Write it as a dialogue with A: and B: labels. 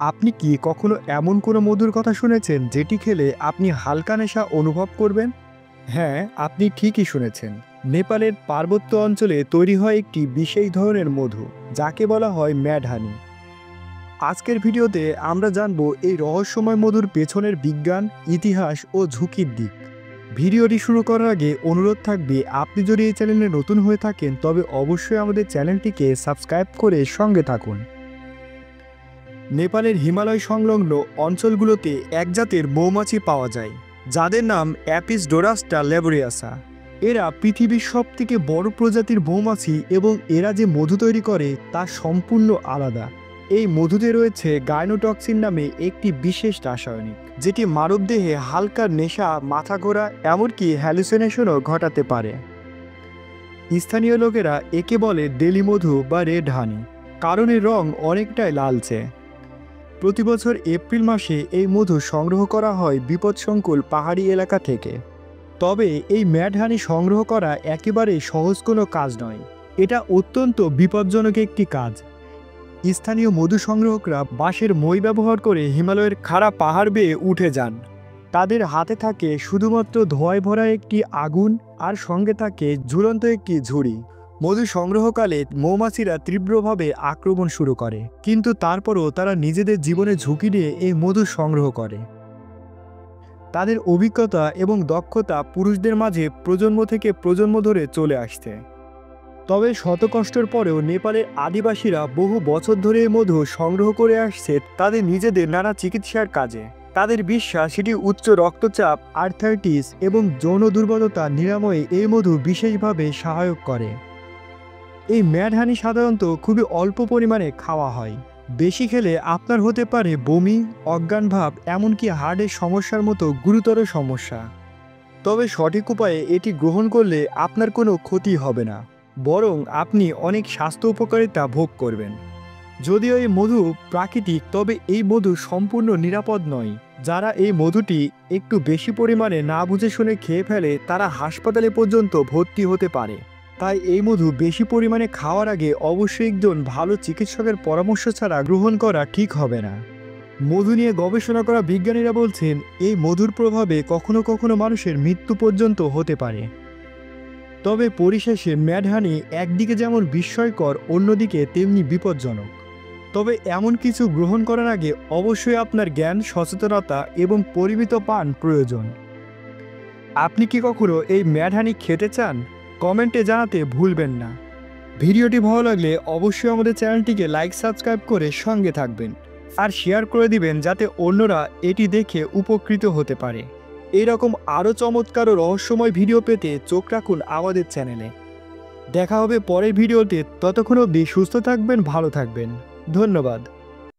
A: আপনি কি কখনো এমন কোনো মধুর কথা শুনেছেন যেটি খেলে আপনি হালকা নেশা অনুভব করবেন? হ্যাঁ, আপনি ঠিকই শুনেছেন। নেপালের পার্বত্য অঞ্চলে তৈরি হয় একটি বিশেষ ধরনের মধু, যাকে বলা হয় ম্যাড হানি। আজকের ভিডিওতে আমরা জানব এই রহস্যময় মধুর পেছনের বিজ্ঞান, ইতিহাস ও ঝুঁকির দিক। ভিডিওটি শুরু করার আগে অনুরোধ থাকবে, আপনি যদি এই চ্যানেলে নতুন হয়ে থাকেন তবে অবশ্যই আমাদের চ্যানেলটিকে সাবস্ক্রাইব করে সঙ্গে থাকুন। নেপালের হিমালয় সংলগ্ন অঞ্চলগুলোতে এক জাতের মৌমাছি পাওয়া যায়, যাদের নাম অ্যাপিস ডোরাস্টা ল্যাবোরিয়াসা। এরা পৃথিবীর সবথেকে বড় প্রজাতির মৌমাছি এবং এরা যে মধু তৈরি করে তা সম্পূর্ণ আলাদা। এই মধুতে রয়েছে গাইনোটক্সিন নামে একটি বিশেষ রাসায়নিক, যেটি মানবদেহে হালকা নেশা, মাথা ঘোরা, এমনকি হ্যালুসিনেশনও ঘটাতে পারে। স্থানীয় লোকেরা একে বলে ডেলি মধু বা রেড হানি, কারণ এর রং অনেকটাই লালচে। প্রতি বছর এপ্রিল মাসে এই মধু সংগ্রহ করা হয় বিপদসংকুল পাহাড়ি এলাকা থেকে। তবে এই ম্যাড হানি সংগ্রহ করা একেবারে সহজ কোনো কাজ নয়। এটা অত্যন্ত বিপজ্জনক একটি কাজ। স্থানীয় মধু সংগ্রাহকরা বাঁশের মই ব্যবহার করে হিমালয়ের খাড়া পাহাড় বেয়ে উঠে যান। তাদের হাতে থাকে শুধুমাত্র ধোঁয়ায় ভরা একটি আগুন, আর সঙ্গে থাকে ঝুলন্ত একটি ঝুড়ি। মধু সংগ্রহকালে মৌমাছিরা তীব্রভাবে আক্রমণ শুরু করে, কিন্তু তারপরও তারা নিজেদের জীবনের ঝুঁকি নিয়ে এই মধু সংগ্রহ করে। তাদের অভিজ্ঞতা এবং দক্ষতা পুরুষদের মাঝে প্রজন্ম থেকে প্রজন্ম ধরে চলে আসছে। তবে শত কষ্টের পরেও নেপালের আদিবাসীরা বহু বছর ধরে এই মধু সংগ্রহ করে আসছে তাদের নিজেদের নানা চিকিৎসার কাজে। তাদের বিশ্বাস সেটি উচ্চ রক্তচাপ, আর্থাইটিস এবং যৌন দুর্বলতা নিরাময়ে এই মধু বিশেষভাবে সহায়ক করে। এই ম্যাড হানি সাধারণত খুবই অল্প পরিমাণে খাওয়া হয়। বেশি খেলে আপনার হতে পারে বমি, অজ্ঞানভাব, এমনকি হার্টের সমস্যার মতো গুরুতর সমস্যা। তবে সঠিক উপায়ে এটি গ্রহণ করলে আপনার কোনো ক্ষতি হবে না, বরং আপনি অনেক স্বাস্থ্য উপকারিতা ভোগ করবেন। যদিও এই মধু প্রাকৃতিক, তবে এই মধু সম্পূর্ণ নিরাপদ নয়। যারা এই মধুটি একটু বেশি পরিমাণে না বুঝে শুনে খেয়ে ফেলে তারা হাসপাতালে পর্যন্ত ভর্তি হতে পারে। তাই এই মধু বেশি পরিমাণে খাওয়ার আগে অবশ্যই একজন ভালো চিকিৎসকের পরামর্শ ছাড়া গ্রহণ করা ঠিক হবে না। মধু নিয়ে গবেষণা করা বিজ্ঞানীরা বলছেন এই মধুর প্রভাবে কখনো কখনো মানুষের মৃত্যু পর্যন্ত হতে পারে। তবে পরিশেষে ম্যাড হানি একদিকে যেমন বিস্ময়কর, অন্যদিকে তেমনি বিপজ্জনক। তবে এমন কিছু গ্রহণ করার আগে অবশ্যই আপনার জ্ঞান, সচেতনতা এবং পরিমিত পান প্রয়োজন। আপনি কি কখনো এই ম্যাড হানি খেতে চান? কমেন্টে জানাতে ভুলবেন না। ভিডিওটি ভালো লাগলে অবশ্যই আমাদের চ্যানেলটিকে লাইক, সাবস্ক্রাইব করে সঙ্গে থাকবেন আর শেয়ার করে দিবেন, যাতে অন্যরা এটি দেখে উপকৃত হতে পারে। এইরকম আরও চমৎকার ও রহস্যময় ভিডিও পেতে চোখ রাখুন আমাদের চ্যানেলে। দেখা হবে পরের ভিডিওতে। ততক্ষণ অবধি সুস্থ থাকবেন, ভালো থাকবেন। ধন্যবাদ।